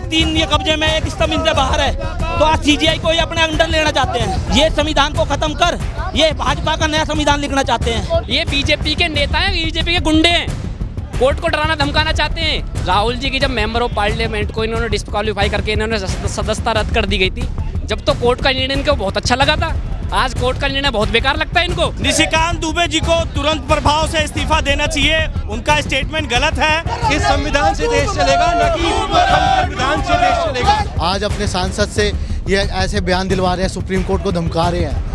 तीन ये कब्जे में, एक स्तंभ इनसे बाहर है, तो आज सीजीआई को ये अपने अंडर लेना चाहते हैं। ये संविधान को खत्म कर, ये भाजपा का नया संविधान लिखना चाहते हैं। ये बीजेपी के नेता हैं, बीजेपी के गुंडे हैं, कोर्ट को डराना धमकाना चाहते हैं। राहुल जी की जब मेंबर ऑफ पार्लियामेंट को इन्होंने डिस्क्वालीफाई करके इन्होंने सदस्यता रद्द कर दी गई थी, जब तो कोर्ट का निर्णय इनको बहुत अच्छा लगा था, आज कोर्ट का निर्णय बहुत बेकार लगता है इनको। निशिकांत दुबे जी को तुरंत प्रभाव से इस्तीफा देना चाहिए, उनका स्टेटमेंट गलत है। इस संविधान से देश चलेगा, न कि संविधान से देश चलेगा। आज अपने सांसद से ये ऐसे बयान दिलवा रहे हैं, सुप्रीम कोर्ट को धमका रहे हैं।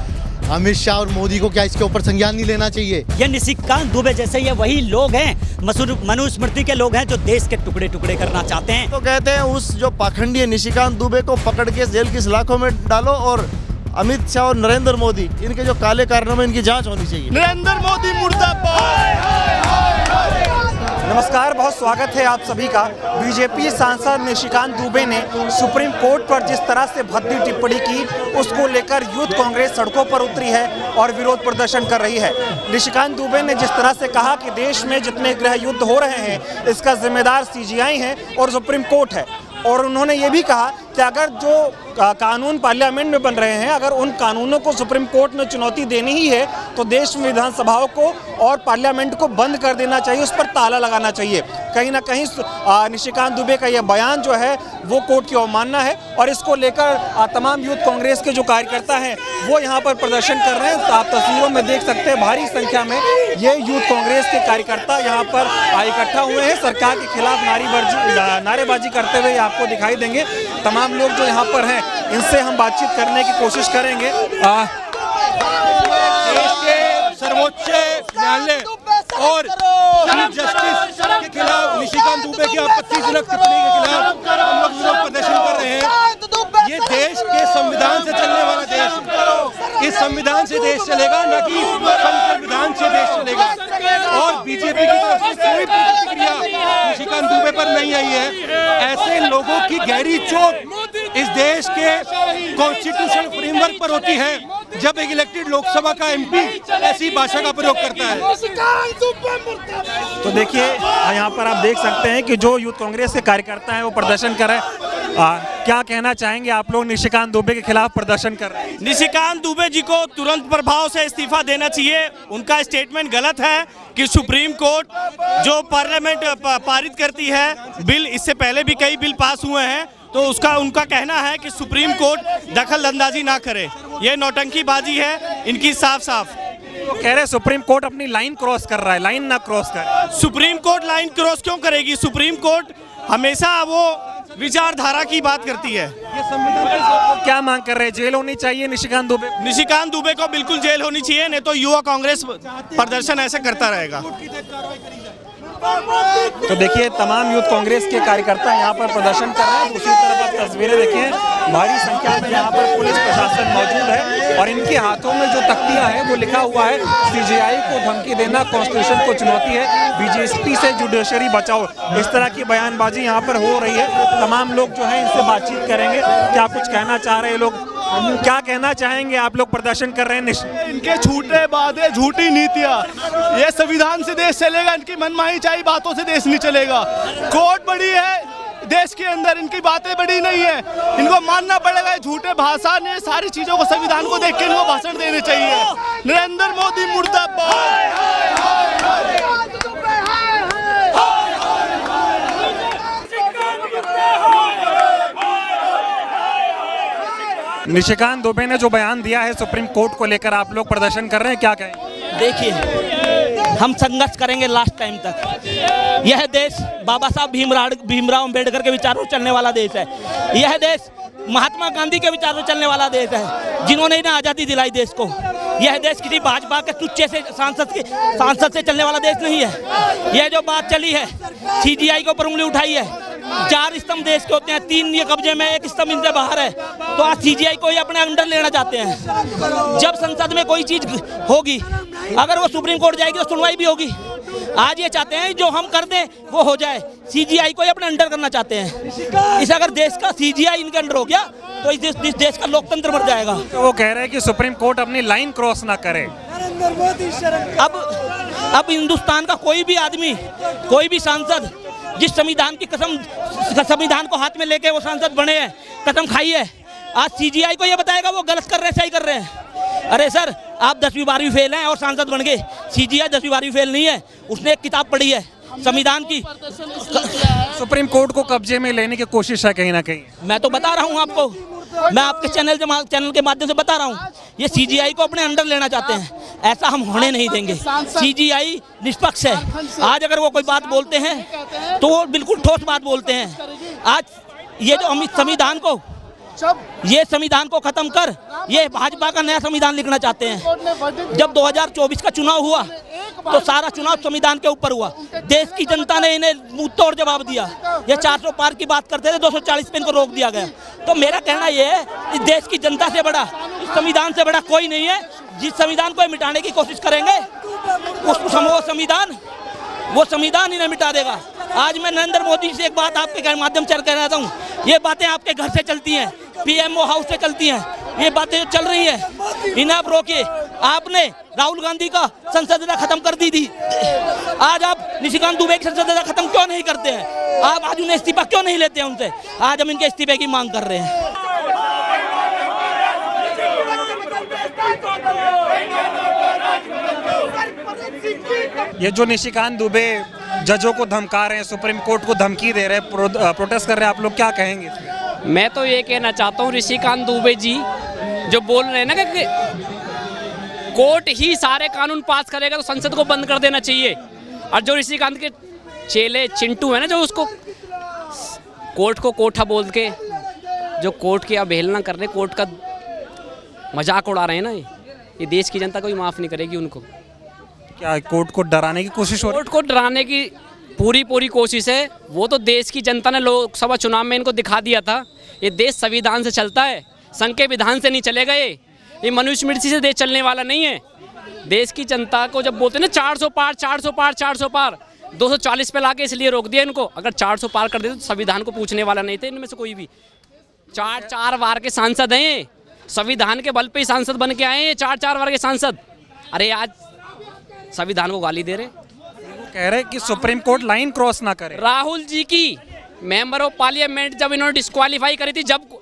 अमित शाह और मोदी को क्या इसके ऊपर संज्ञान नहीं लेना चाहिए? ये निशिकांत दुबे जैसे ये वही लोग हैं, मनुस्मृति के लोग हैं, जो देश के टुकड़े टुकड़े करना चाहते हैं। तो कहते हैं उस जो पाखंडी है निशिकांत दुबे को पकड़ के जेल की सलाखों में डालो, और अमित शाह और नरेंद्र मोदी, इनके जो काले कारनामे, इनकी जांच होनी चाहिए। नरेंद्र मोदी मुर्दाबाद। नमस्कार, बहुत स्वागत है आप सभी का। बीजेपी सांसद निशिकांत दुबे ने सुप्रीम कोर्ट पर जिस तरह से भद्दी टिप्पणी की, उसको लेकर यूथ कांग्रेस सड़कों पर उतरी है और विरोध प्रदर्शन कर रही है। निशिकांत दुबे ने जिस तरह से कहा कि देश में जितने गृह युद्ध हो रहे हैं, इसका जिम्मेदार सीजीआई है और सुप्रीम कोर्ट है, और उन्होंने ये भी कहा कि अगर जो कानून पार्लियामेंट में बन रहे हैं, अगर उन कानूनों को सुप्रीम कोर्ट में चुनौती देनी ही है, तो देश में विधानसभाओं को और पार्लियामेंट को बंद कर देना चाहिए, उस पर ताला लगाना चाहिए। कहीं ना कहीं निशिकांत दुबे का यह बयान जो है वो कोर्ट की अवमानना है, और इसको लेकर तमाम यूथ कांग्रेस के जो कार्यकर्ता हैं वो यहाँ पर प्रदर्शन कर रहे हैं। तो आप तस्वीरों में देख सकते हैं, भारी संख्या में ये यूथ कांग्रेस के कार्यकर्ता यहाँ पर इकट्ठा हुए हैं। सरकार के खिलाफ नारेबाजी करते हुए आपको दिखाई देंगे। तमाम लोग जो यहाँ पर हैं, इनसे हम बातचीत करने की कोशिश करेंगे। देश के सर्वोच्च न्यायालय और चीफ जस्टिस के खिलाफ निशिकांत दुबे की आपत्तिजनक टिप्पणी के खिलाफ हम लोग विरोध प्रदर्शन कर रहे हैं। ये देश के संविधान से चलने वाला देश है। इस संविधान से देश चलेगा, न कि संविधान से देश चलेगा। और बीजेपी की तरफ से कोई प्रतिक्रिया निशिकांत दुबे पर नहीं आई है। ऐसे लोगों की गहरी चोट इस देश के कॉन्स्टिट्यूशनल फ्रेमवर्क पर होती है, जब एक इलेक्टेड लोकसभा का एमपी ऐसी भाषा का प्रयोग करता है। तो देखिए, यहाँ पर आप देख सकते हैं कि जो यूथ कांग्रेस के कार्यकर्ता हैं वो प्रदर्शन कर रहे हैं। क्या कहना चाहेंगे आप लोग? निशिकांत दुबे के खिलाफ प्रदर्शन कर रहे हैं। निशिकांत दुबे जी को तुरंत प्रभाव से इस्तीफा देना चाहिए, उनका स्टेटमेंट गलत है कि सुप्रीम कोर्ट जो पार्लियामेंट पारित करती है बिल, इससे पहले भी कई बिल पास हुए हैं, तो उसका उनका कहना है कि सुप्रीम कोर्ट दखल अंदाजी ना करे। ये नौटंकीबाजी है इनकी, साफ साफ। वो कह रहे हैं सुप्रीम कोर्ट अपनी लाइन क्रॉस कर रहा है, लाइन ना क्रॉस कर। सुप्रीम कोर्ट लाइन क्रॉस क्यों करेगी? सुप्रीम कोर्ट हमेशा वो विचारधारा की बात करती है। ये संविधान क्या मांग कर रहे हैं? जेल होनी चाहिए निशिकांत दुबे? निशिकांत दुबे को बिल्कुल जेल होनी चाहिए, नहीं तो युवा कांग्रेस प्रदर्शन ऐसे करता रहेगा। तो देखिए, तमाम यूथ कांग्रेस के कार्यकर्ता यहाँ पर प्रदर्शन कर रहे हैं। दूसरी तरफ आप तस्वीरें देखिए, भारी संख्या में यहाँ पर पुलिस प्रशासन मौजूद है, और इनके हाथों में जो तख्तियाँ हैं वो लिखा हुआ है सीजीआई को धमकी देना कॉन्स्टिट्यूशन को चुनौती है, बीजेपी से जुडिशरी बचाओ। इस तरह की बयानबाजी यहाँ पर हो रही है। तमाम लोग जो है इनसे बातचीत करेंगे। क्या कुछ कहना चाह रहे हैं लोग? क्या कहना चाहेंगे? आप लोग प्रदर्शन कर रहे हैं। इनके झूठे वादे, झूठी नीतियाँ, ये संविधान से देश चलेगा, इनकी मनमानी चाहिए बातों से देश नहीं चलेगा। कोर्ट बड़ी है देश के अंदर, इनकी बातें बड़ी नहीं है, इनको मानना पड़ेगा। झूठे भाषण, ये सारी चीजों को संविधान को देख के इनको भाषण देने चाहिए। नरेंद्र मोदी मुर्दाबाद। निशिकांत दुबे ने जो बयान दिया है सुप्रीम कोर्ट को लेकर, आप लोग प्रदर्शन कर रहे हैं, क्या कहें? देखिए, हम संघर्ष करेंगे लास्ट टाइम तक। यह देश बाबा साहब भीमराव अम्बेडकर के विचारों चलने वाला देश है। यह देश महात्मा गांधी के विचारों चलने वाला देश है, जिन्होंने इन्हें आज़ादी दिलाई देश को। यह देश किसी भाजपा के तुच्छे से सांसद से चलने वाला देश नहीं है। यह जो बात चली है, सीजीआई के ऊपर उंगली उठाई है, 4 स्तंभ देश के होते हैं, 3 ये कब्जे में, एक स्तंभ इनसे बाहर है, तो आज सीजीआई को ये अपने अंडर लेना चाहते हैं। जब संसद में कोई चीज होगी, अगर वो सुप्रीम कोर्ट जाएगी तो सुनवाई भी होगी। आज ये चाहते हैं जो हम कर दें वो हो जाए, सीजीआई को ये अपने अंडर करना चाहते हैं। इस अगर देश का सीजीआई इनके अंडर हो गया तो इस देश का लोकतंत्र मर जाएगा। तो वो कह रहे हैं कि सुप्रीम कोर्ट अपनी लाइन क्रॉस ना करे। अब हिंदुस्तान का कोई भी आदमी, कोई भी सांसद जिस संविधान की कसम, संविधान को हाथ में लेके वो सांसद बने हैं, कसम खाई है। आज सीजीआई को ये बताएगा वो गलत कर रहे हैं, सही कर रहे हैं। अरे सर, आप 10वीं 12वीं फेल हैं और सांसद बन गए। सीजीआई 10वीं 12वीं फेल नहीं है, उसने एक किताब पढ़ी है संविधान की। सुप्रीम कोर्ट को कब्जे में लेने की कोशिश है कहीं ना कहीं। मैं तो बता रहा हूँ आपको, मैं आपके चैनल के माध्यम से बता रहा हूँ, ये सीजीआई को अपने अंडर लेना चाहते हैं। ऐसा हम होने नहीं देंगे। सीजीआई निष्पक्ष है। आज अगर वो कोई बात बोलते हैं तो वो बिल्कुल ठोस बात बोलते हैं। आज ये जो हम संविधान को खत्म कर, ये भाजपा का नया संविधान लिखना चाहते हैं। जब 2024 का चुनाव हुआ तो सारा चुनाव संविधान के ऊपर हुआ। देश की जनता ने इन्हें मुंह तोड़ जवाब दिया। ये 400 पार की बात करते थे, 240 पे इनको रोक दिया गया। तो मेरा कहना ये है, इस देश की जनता से बड़ा, इस संविधान से बड़ा कोई नहीं है। जिस संविधान को मिटाने की कोशिश करेंगे वो संविधान इन्हें मिटा देगा। आज मैं नरेंद्र मोदी से एक बात आपके माध्यम से कहना चाहता हूँ, ये बातें आपके घर से चलती हैं, पीएमओ हाउस से चलती हैं। ये बातें जो चल रही हैं इन्हें आप रोकिए। आपने राहुल गांधी का संसदीयता खत्म कर दी थी, आज आप निशिकांत दुबे की संसदीयता खत्म क्यों नहीं करते हैं? आप आज उन्हें इस्तीफा क्यों नहीं लेते हैं उनसे? आज हम इनके इस्तीफे की मांग कर रहे हैं। ये जो निशिकांत दुबे जजों को धमका रहे हैं, सुप्रीम कोर्ट को धमकी दे रहे हैं, प्रोटेस्ट कर रहे हैं, आप लोग क्या कहेंगे? मैं तो ये कहना चाहता हूँ, निशिकांत दुबे जी जो बोल रहे हैं ना कि कोर्ट ही सारे कानून पास करेगा तो संसद को बंद कर देना चाहिए। और जो निशिकांत के चेले चिंटू है ना, जो उसको कोर्ट को कोठा बोल के जो कोर्ट की अवहेलना कर रहे, कोर्ट का मजाक उड़ा रहे हैं ना, ये देश की जनता कोई माफ़ नहीं करेगी उनको। क्या कोर्ट को डराने की कोशिश हो रही है? कोर्ट को डराने की पूरी कोशिश है। वो तो देश की जनता ने लोकसभा चुनाव में इनको दिखा दिया था। ये देश संविधान से चलता है, संघ के विधान से नहीं चलेगा। ये मनुस्मृति से देश चलने वाला नहीं है। देश की जनता को जब बोलते हैं ना 400 पार 400 पार 400 पार, 240 पे लाके इसलिए रोक दिया इनको। अगर 400 पार कर देते तो संविधान को पूछने वाला नहीं थे इनमें से कोई भी। 4 बार के सांसद हैं, संविधान के बल पे ही सांसद बन के आए हैं। 4 बार के सांसद, अरे आज संविधान को गाली दे रहे, कह रहे कि सुप्रीम कोर्ट लाइन क्रॉस ना करे। राहुल जी की मेंबर ऑफ पार्लियामेंट जब इन्होंने डिस्क्वालीफाई करी थी, जब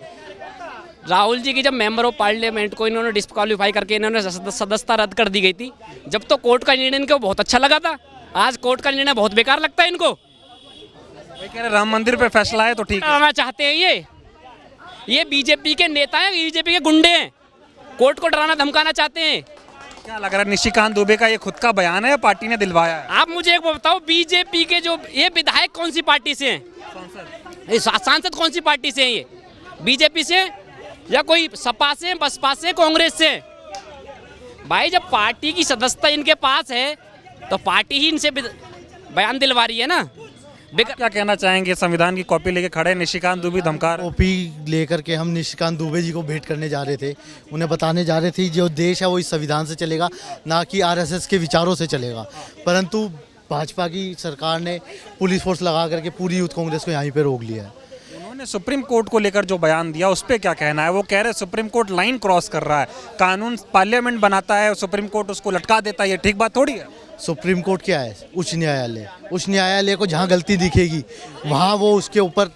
राहुल जी की जब मेंबर ऑफ पार्लियामेंट को इन्होंने डिस्क्वालीफाई करके इन्होंने सदस्यता रद्द कर दी गई थी, जब तो कोर्ट का निर्णय इनको बहुत अच्छा लगा था। आज कोर्ट का निर्णय बहुत बेकार लगता है इनको। कह रहे राम मंदिर पे फैसला है तो ठीक है। करना चाहते हैं ये बीजेपी के नेता हैं, बीजेपी के गुंडे हैं, कोर्ट को डराना धमकाना चाहते हैं। क्या लग रहा है, निशिकांत दुबे का ये खुद का बयान है या पार्टी ने दिलवाया है? आप मुझे एक बताओ, बीजेपी के जो ये विधायक कौन सी पार्टी से हैं? सांसद कौन सी पार्टी से हैं? ये बीजेपी से या कोई सपा से, बसपा से, कांग्रेस से? भाई जब पार्टी की सदस्यता इनके पास है तो पार्टी ही इनसे बयान दिलवा रही है ना। क्या कहना चाहेंगे? संविधान की कॉपी लेके खड़े निशिकांत दुबे धमका रहे। कॉपी लेकर के हम निशिकांत दुबे जी को भेंट करने जा रहे थे। उन्हें बताने जा रहे थे जो देश है वो इस संविधान से चलेगा, ना कि आरएसएस के विचारों से चलेगा। परंतु भाजपा की सरकार ने पुलिस फोर्स लगा करके पूरी यूथ कांग्रेस को यहीं पे रोक लिया है। उन्होंने सुप्रीम कोर्ट को लेकर जो बयान दिया उस पर क्या कहना है? वो कह रहे सुप्रीम कोर्ट लाइन क्रॉस कर रहा है, कानून पार्लियामेंट बनाता है, सुप्रीम कोर्ट उसको लटका देता है, ये ठीक बात थोड़ी है। सुप्रीम कोर्ट क्या है? उच्च न्यायालय। उच्च न्यायालय को जहाँ गलती दिखेगी वहाँ वो उसके ऊपर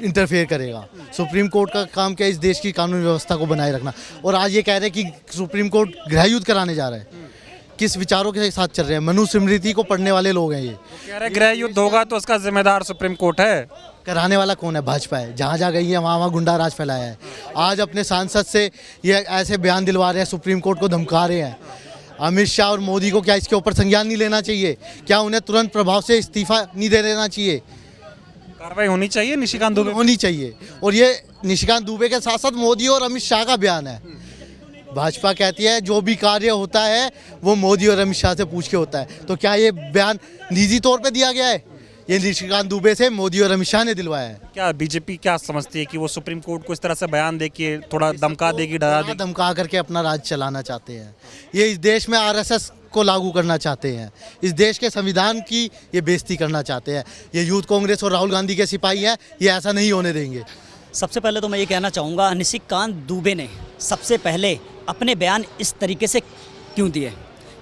इंटरफेयर करेगा। सुप्रीम कोर्ट का काम क्या है? इस देश की कानून व्यवस्था को बनाए रखना। और आज ये कह रहे हैं कि सुप्रीम कोर्ट गृहयुद्ध कराने जा रहा है। किस विचारों के साथ चल रहे हैं? मनुस्मृति को पढ़ने वाले लोग हैं ये। कह रहे गृहयुद्ध होगा तो उसका जिम्मेदार सुप्रीम कोर्ट है। कराने वाला कौन है? भाजपा है। जहाँ जहाँ गई है वहाँ गुंडा राज फैलाया है। आज अपने सांसद से ये ऐसे बयान दिलवा रहे हैं, सुप्रीम कोर्ट को धमका रहे हैं। अमित शाह और मोदी को क्या इसके ऊपर संज्ञान नहीं लेना चाहिए? क्या उन्हें तुरंत प्रभाव से इस्तीफा नहीं दे देना चाहिए? कार्रवाई होनी चाहिए निशिकांत दुबे होनी चाहिए। और ये निशिकांत दुबे के साथ साथ मोदी और अमित शाह का बयान है। भाजपा कहती है जो भी कार्य होता है वो मोदी और अमित शाह से पूछ के होता है। तो क्या ये बयान निजी तौर पे दिया गया है? ये निशिकांत दुबे से मोदी और अमित शाह ने दिलवाया है। क्या बीजेपी क्या समझती है कि वो सुप्रीम कोर्ट को इस तरह से बयान दे के थोड़ा धमका देगी, डरा देगी? धमका करके अपना राज चलाना चाहते हैं। ये इस देश में आरएसएस को लागू करना चाहते हैं। इस देश के संविधान की ये बेइज्जती करना चाहते हैं। ये यूथ कांग्रेस और राहुल गांधी के सिपाही हैं, ये ऐसा नहीं होने देंगे। सबसे पहले तो मैं ये कहना चाहूँगा, निशिकांत दुबे ने सबसे पहले अपने बयान इस तरीके से क्यों दिए?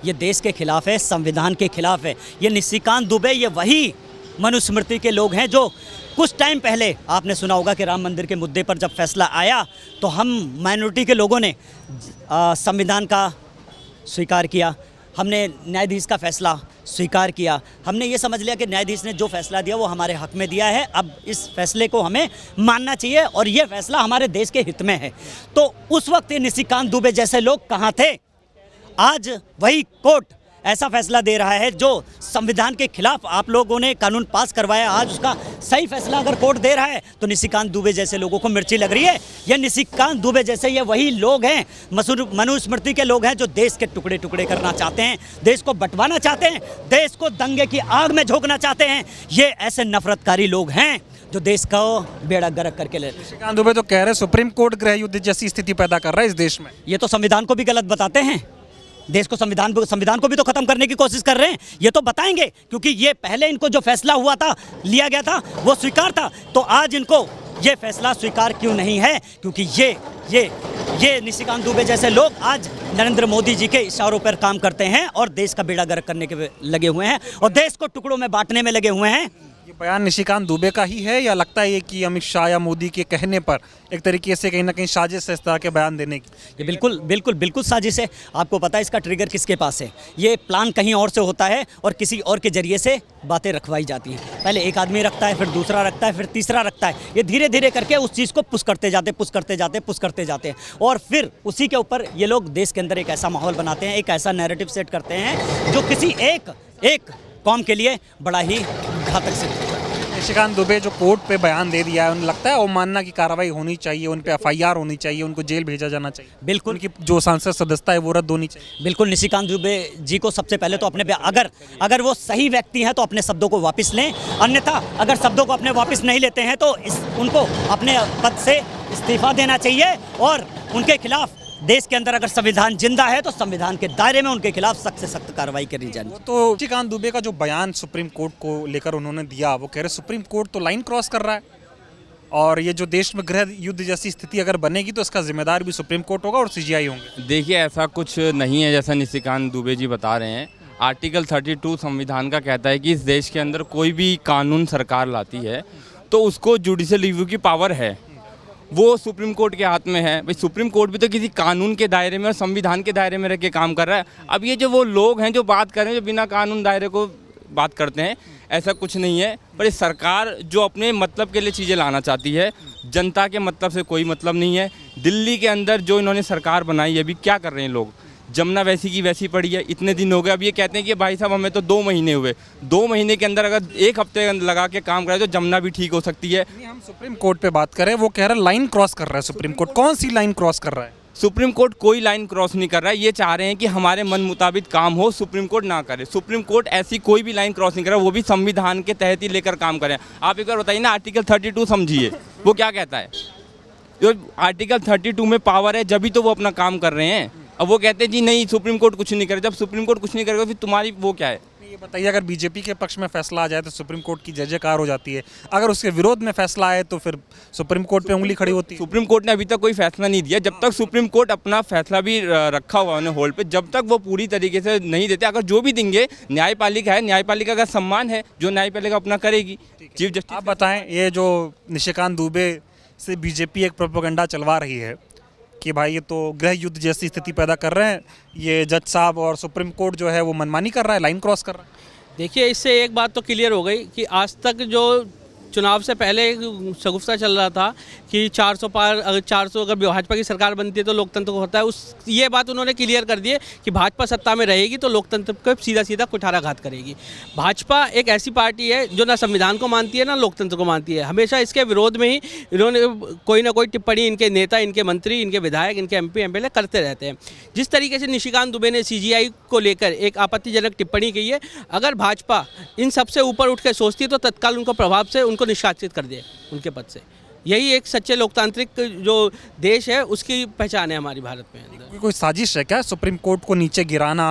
ये देश के खिलाफ है, संविधान के खिलाफ है। ये निशिकांत दुबे ये वही मनुस्मृति के लोग हैं, जो कुछ टाइम पहले आपने सुना होगा कि राम मंदिर के मुद्दे पर जब फैसला आया तो हम माइनॉरिटी के लोगों ने संविधान का स्वीकार किया, हमने न्यायाधीश का फैसला स्वीकार किया। हमने ये समझ लिया कि न्यायाधीश ने जो फैसला दिया वो हमारे हक में दिया है, अब इस फैसले को हमें मानना चाहिए और ये फैसला हमारे देश के हित में है। तो उस वक्त ये निशिकांत दुबे जैसे लोग कहाँ थे? आज वही कोर्ट ऐसा फैसला दे रहा है जो संविधान के खिलाफ आप लोगों ने कानून पास करवाया, आज उसका सही फैसला अगर कोर्ट दे रहा है तो निशिकांत दुबे जैसे लोगों को मिर्ची लग रही है। ये निशिकांत दुबे जैसे ये वही लोग हैं, मनुस्मृति के लोग हैं, जो देश के टुकड़े टुकड़े करना चाहते हैं, देश को बंटवाना चाहते हैं, देश को दंगे की आग में झोंकना चाहते हैं। ये ऐसे नफरतकारी लोग हैं जो देश का बेड़ा गर्क करके ले। निशिकांत दुबे तो कह रहे सुप्रीम कोर्ट गृह युद्ध जैसी स्थिति पैदा कर रहा है इस देश में। ये तो संविधान को भी गलत बताते हैं, देश को संविधान को भी तो खत्म करने की कोशिश कर रहे हैं। ये तो बताएंगे, क्योंकि ये पहले इनको जो फैसला हुआ था, लिया गया था, वो स्वीकार था। तो आज इनको ये फैसला स्वीकार क्यों नहीं है? क्योंकि ये निशिकांत दुबे जैसे लोग आज नरेंद्र मोदी जी के इशारों पर काम करते हैं और देश का बेड़ा गर्क करने के लगे हुए हैं और देश को टुकड़ों में बांटने में लगे हुए हैं। ये बयान निशिकांत दुबे का ही है या लगता है ये कि अमित शाह या मोदी के कहने पर एक तरीके से कहीं ना कहीं साजिश है इस तरह के बयान देने की? ये बिल्कुल साजिश है। आपको पता है इसका ट्रिगर किसके पास है? ये प्लान कहीं और से होता है और किसी और के जरिए से बातें रखवाई जाती हैं। पहले एक आदमी रखता है, फिर दूसरा रखता है, फिर तीसरा रखता है। ये धीरे धीरे करके उस चीज़ को पुश करते जाते हैं और फिर उसी के ऊपर ये लोग देश के अंदर एक ऐसा माहौल बनाते हैं, एक ऐसा नैरेटिव सेट करते हैं जो किसी एक कौम के लिए बड़ा ही घातक सिद्ध होता है। निशिकांत दुबे जो कोर्ट पे बयान दे दिया है, उन्हें लगता है अवमानना की कार्रवाई होनी चाहिए, उन पे एफआईआर होनी चाहिए, उनको जेल भेजा जाना चाहिए? बिल्कुल। उनकी जो सांसद सदस्यता है वो रद्द होनी चाहिए? बिल्कुल। निशिकांत दुबे जी को सबसे पहले तो अपने अगर वो सही व्यक्ति हैं तो अपने शब्दों को वापस लें, अन्यथा अगर शब्दों को अपने वापस नहीं लेते हैं तो उनको अपने पद से इस्तीफा देना चाहिए और उनके खिलाफ देश के अंदर अगर संविधान जिंदा है तो संविधान के दायरे में उनके खिलाफ सख्त से सख्त कार्रवाई करी जानी चाहिए। तो निशिकांत दुबे का जो बयान सुप्रीम कोर्ट को लेकर उन्होंने दिया, वो कह रहे सुप्रीम कोर्ट तो लाइन क्रॉस कर रहा है और ये जो देश में गृह युद्ध जैसी स्थिति अगर बनेगी तो इसका जिम्मेदार भी सुप्रीम कोर्ट होगा और सीजीआई होंगे। देखिए, ऐसा कुछ नहीं है जैसा निशिकांत दुबे जी बता रहे हैं। आर्टिकल 32 संविधान का कहता है कि इस देश के अंदर कोई भी कानून सरकार लाती है तो उसको जुडिशियल रिव्यू की पावर है, वो सुप्रीम कोर्ट के हाथ में है। भाई सुप्रीम कोर्ट भी तो किसी कानून के दायरे में और संविधान के दायरे में रह के काम कर रहा है। अब ये जो वो लोग हैं जो बात कर रहे हैं, जो बिना कानून दायरे को बात करते हैं, ऐसा कुछ नहीं है। पर ये सरकार जो अपने मतलब के लिए चीज़ें लाना चाहती है, जनता के मतलब से कोई मतलब नहीं है। दिल्ली के अंदर जो इन्होंने सरकार बनाई है, अभी क्या कर रहे हैं लोग? जमुना वैसी की वैसी पड़ी है, इतने दिन हो गए। अब ये कहते हैं कि भाई साहब हमें तो 2 महीने हुए, 2 महीने के अंदर अगर 1 हफ्ते लगा के काम कराए तो जमुना भी ठीक हो सकती है। हम सुप्रीम कोर्ट पे बात करें, वो कह रहा है लाइन क्रॉस कर रहा है सुप्रीम कोर्ट। कौन सी लाइन क्रॉस कर रहा है? सुप्रीम कोर्ट कोई लाइन क्रॉस नहीं कर रहा है। ये चाह रहे हैं कि हमारे मन मुताबिक काम हो, सुप्रीम कोर्ट ना करे। सुप्रीम कोर्ट ऐसी कोई भी लाइन क्रॉस नहीं कर रहा, वो भी संविधान के तहत ही लेकर काम करें। आप एक बार बताइए ना, आर्टिकल 32 समझिए, वो क्या कहता है? जो आर्टिकल 32 में पावर है, जब भी तो वो अपना काम कर रहे हैं। अब वो कहते हैं जी नहीं सुप्रीम कोर्ट कुछ नहीं करे। जब सुप्रीम कोर्ट कुछ नहीं करेगा फिर तुम्हारी वो क्या है? ये बताइए, अगर बीजेपी के पक्ष में फैसला आ जाए तो सुप्रीम कोर्ट की जय जयकार हो जाती है, अगर उसके विरोध में फैसला आए तो फिर सुप्रीम कोर्ट पे उंगली खड़ी होती है। सुप्रीम कोर्ट ने अभी तक कोई फैसला नहीं दिया। जब तक सुप्रीम कोर्ट अपना फैसला भी रखा हुआ उन्हें होल्ड पे, जब तक वो पूरी तरीके से नहीं देते, अगर जो भी देंगे, न्यायपालिका है, न्यायपालिका का सम्मान है, जो न्यायपालिका अपना करेगी। चीफ जस्टिस आप बताएं, ये जो निशिकांत दुबे से बीजेपी एक प्रोपेगेंडा चलवा रही है कि भाई ये तो गृह युद्ध जैसी स्थिति पैदा कर रहे हैं, ये जज साहब और सुप्रीम कोर्ट जो है वो मनमानी कर रहा है, लाइन क्रॉस कर रहा है। देखिए, इससे एक बात तो क्लियर हो गई कि आज तक जो चुनाव से पहले शगुफ्ता चल रहा था कि 400 पार, अगर 400 अगर भाजपा की सरकार बनती है तो लोकतंत्र को होता है, ये बात उन्होंने क्लियर कर दी है कि भाजपा सत्ता में रहेगी तो लोकतंत्र को सीधा सीधा कुठाराघात करेगी। भाजपा एक ऐसी पार्टी है जो ना संविधान को मानती है ना लोकतंत्र को मानती है। हमेशा इसके विरोध में ही इन्होंने कोई ना कोई टिप्पणी इनके नेता, इनके मंत्री, इनके विधायक, इनके MP MLA करते रहते हैं। जिस तरीके से निशिकांत दुबे ने CGI को लेकर एक आपत्तिजनक टिप्पणी की है, अगर भाजपा इन सबसे ऊपर उठ के सोचती है तो तत्काल उनको प्रभाव से उनको निष्कासित कर दे उनके पद से। यही एक सच्चे लोकतांत्रिक जो देश है उसकी पहचान है हमारी भारत में। कोई साजिश है क्या सुप्रीम कोर्ट को नीचे गिराना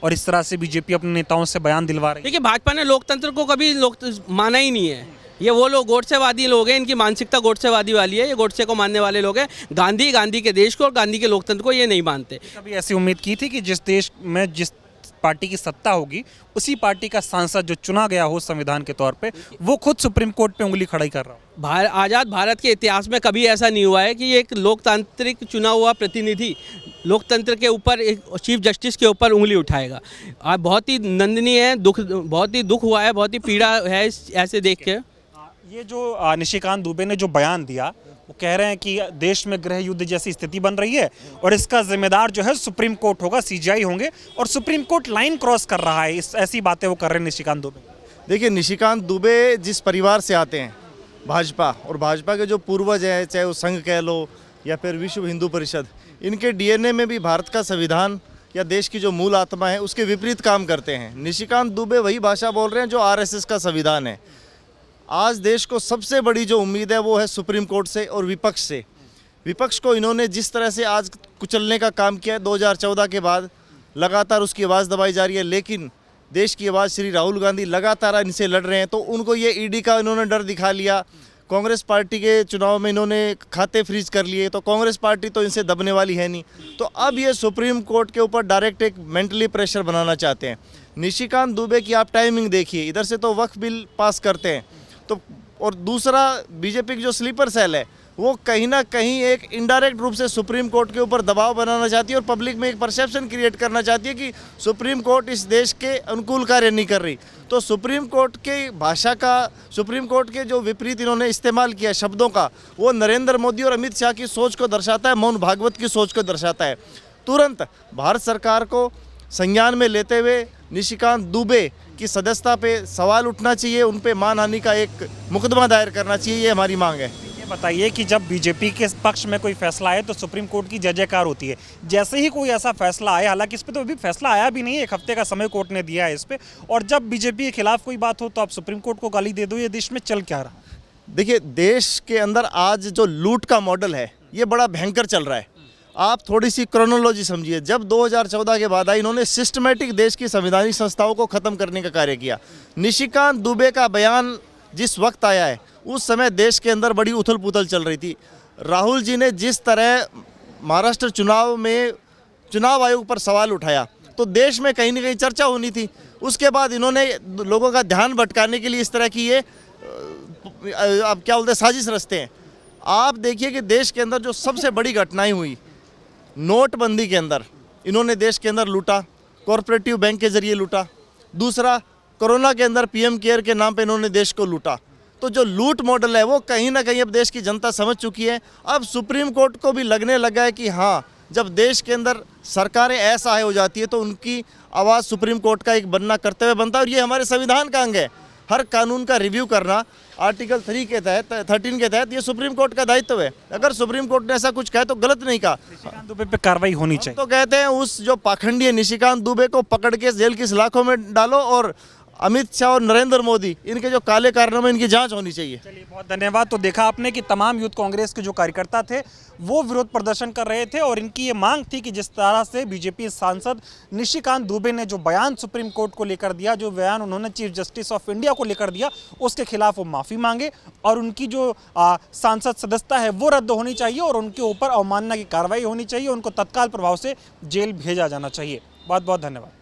और इस तरह से बीजेपी अपने नेताओं से बयान दिलवा रही है? देखिए, भाजपा ने लोकतंत्र को कभी माना ही नहीं है। ये वो लोग गोडसेवादी लोग हैं, इनकी मानसिकता गोडसेवादी वाली है। ये गोडसे को मानने वाले लोग हैं। गांधी के देश को और गांधी के लोकतंत्र को ये नहीं मानते। कभी ऐसी उम्मीद की थी कि जिस देश में जिस पार्टी की सत्ता होगी उसी पार्टी का सांसद जो चुना गया हो संविधान के तौर पे वो खुद सुप्रीम कोर्ट पे उंगली खड़ी कर रहा हो। आज़ाद भारत के इतिहास में कभी ऐसा नहीं हुआ है कि एक लोकतांत्रिक चुना हुआ प्रतिनिधि लोकतंत्र के ऊपर एक चीफ जस्टिस के ऊपर उंगली उठाएगा। आज बहुत ही नंदनीय है, बहुत ही दुख हुआ है, बहुत ही पीड़ा है ऐसे देख के। ये जो निशिकांत दुबे ने जो बयान दिया वो कह रहे हैं कि देश में गृह युद्ध जैसी स्थिति बन रही है और इसका जिम्मेदार जो है सुप्रीम कोर्ट होगा, सीजीआई होंगे और सुप्रीम कोर्ट लाइन क्रॉस कर रहा है। ऐसी बातें वो कर रहे हैं निशिकांत दुबे। देखिए, निशिकांत दुबे जिस परिवार से आते हैं भाजपा, और भाजपा के जो पूर्वज हैं, चाहे वो संघ कह लो या फिर विश्व हिंदू परिषद, इनके डीएनए में भी भारत का संविधान या देश की जो मूल आत्मा है उसके विपरीत काम करते हैं। निशिकांत दुबे वही भाषा बोल रहे हैं जो आरएसएस का संविधान है। आज देश को सबसे बड़ी जो उम्मीद है वो है सुप्रीम कोर्ट से और विपक्ष से। विपक्ष को इन्होंने जिस तरह से आज कुचलने का काम किया है 2014 के बाद, लगातार उसकी आवाज़ दबाई जा रही है, लेकिन देश की आवाज़ श्री राहुल गांधी लगातार इनसे लड़ रहे हैं, तो उनको ये ईडी का इन्होंने डर दिखा लिया। कांग्रेस पार्टी के चुनाव में इन्होंने खाते फ्रीज कर लिए, तो कांग्रेस पार्टी तो इनसे दबने वाली है नहीं। तो अब ये सुप्रीम कोर्ट के ऊपर डायरेक्ट एक मेंटली प्रेशर बनाना चाहते हैं। निशिकांत दुबे की आप टाइमिंग देखिए, इधर से तो वक्फ बिल पास करते हैं, तो और दूसरा बीजेपी की जो स्लीपर सेल है वो कहीं ना कहीं एक इनडायरेक्ट रूप से सुप्रीम कोर्ट के ऊपर दबाव बनाना चाहती है और पब्लिक में एक परसेप्शन क्रिएट करना चाहती है कि सुप्रीम कोर्ट इस देश के अनुकूल कार्य नहीं कर रही। तो सुप्रीम कोर्ट के भाषा का, सुप्रीम कोर्ट के जो विपरीत इन्होंने इस्तेमाल किया शब्दों का, वो नरेंद्र मोदी और अमित शाह की सोच को दर्शाता है, मोहन भागवत की सोच को दर्शाता है। तुरंत भारत सरकार को संज्ञान में लेते हुए निशिकांत दुबे की सदस्यता पे सवाल उठना चाहिए, उन पे मानहानि का एक मुकदमा दायर करना चाहिए, ये हमारी मांग है। ये बताइए कि जब बीजेपी के पक्ष में कोई फैसला आए तो सुप्रीम कोर्ट की जय जयकार होती है। जैसे ही कोई ऐसा फैसला आया, हालांकि इस पे तो अभी फैसला आया भी नहीं है, 1 हफ्ते का समय कोर्ट ने दिया है इस पे, और जब बीजेपी के खिलाफ कोई बात हो तो आप सुप्रीम कोर्ट को गाली दे दो, ये देश में चल क्या रहा? देखिए, देश के अंदर आज जो लूट का मॉडल है ये बड़ा भयंकर चल रहा है। आप थोड़ी सी क्रोनोलॉजी समझिए। जब 2014 के बाद आई, इन्होंने सिस्टमेटिक देश की संवैधानिक संस्थाओं को ख़त्म करने का कार्य किया। निशिकांत दुबे का बयान जिस वक्त आया है उस समय देश के अंदर बड़ी उथल पुथल चल रही थी। राहुल जी ने जिस तरह महाराष्ट्र चुनाव में चुनाव आयोग पर सवाल उठाया तो देश में कहीं ना कहीं चर्चा होनी थी। उसके बाद इन्होंने लोगों का ध्यान भटकाने के लिए इस तरह की ये अब क्या बोलते हैं साजिश रचते हैं। आप देखिए कि देश के अंदर जो सबसे बड़ी घटनाएं हुई, नोटबंदी के अंदर इन्होंने देश के अंदर लूटा, कॉरपोरेटिव बैंक के जरिए लूटा। दूसरा, कोरोना के अंदर पीएम केयर के नाम पे इन्होंने देश को लूटा। तो जो लूट मॉडल है वो कहीं ना कहीं अब देश की जनता समझ चुकी है। अब सुप्रीम कोर्ट को भी लगने लगा है कि हाँ, जब देश के अंदर सरकारें असहाय हो जाती है तो उनकी आवाज़ सुप्रीम कोर्ट का एक बनना कर्तव्य बनता है, और ये हमारे संविधान का अंग है। हर कानून का रिव्यू करना आर्टिकल 13 के तहत ये सुप्रीम कोर्ट का दायित्व है। अगर सुप्रीम कोर्ट ने ऐसा कुछ कहा तो गलत नहीं कहा, निशिकांत दुबे पे कार्रवाई होनी चाहिए। तो कहते हैं उस जो पाखंडी है निशिकांत दुबे को पकड़ के जेल की सलाखों में डालो और अमित शाह और नरेंद्र मोदी, इनके जो काले कारनामे, इनकी जांच होनी चाहिए। चलिए, बहुत धन्यवाद। तो देखा आपने कि तमाम यूथ कांग्रेस के जो कार्यकर्ता थे वो विरोध प्रदर्शन कर रहे थे और इनकी ये मांग थी कि जिस तरह से बीजेपी सांसद निशिकांत दुबे ने जो बयान सुप्रीम कोर्ट को लेकर दिया, जो बयान उन्होंने चीफ जस्टिस ऑफ इंडिया को लेकर दिया, उसके खिलाफ वो माफ़ी मांगे और उनकी जो सांसद सदस्यता है वो रद्द होनी चाहिए और उनके ऊपर अवमानना की कार्रवाई होनी चाहिए, उनको तत्काल प्रभाव से जेल भेजा जाना चाहिए। बहुत बहुत धन्यवाद।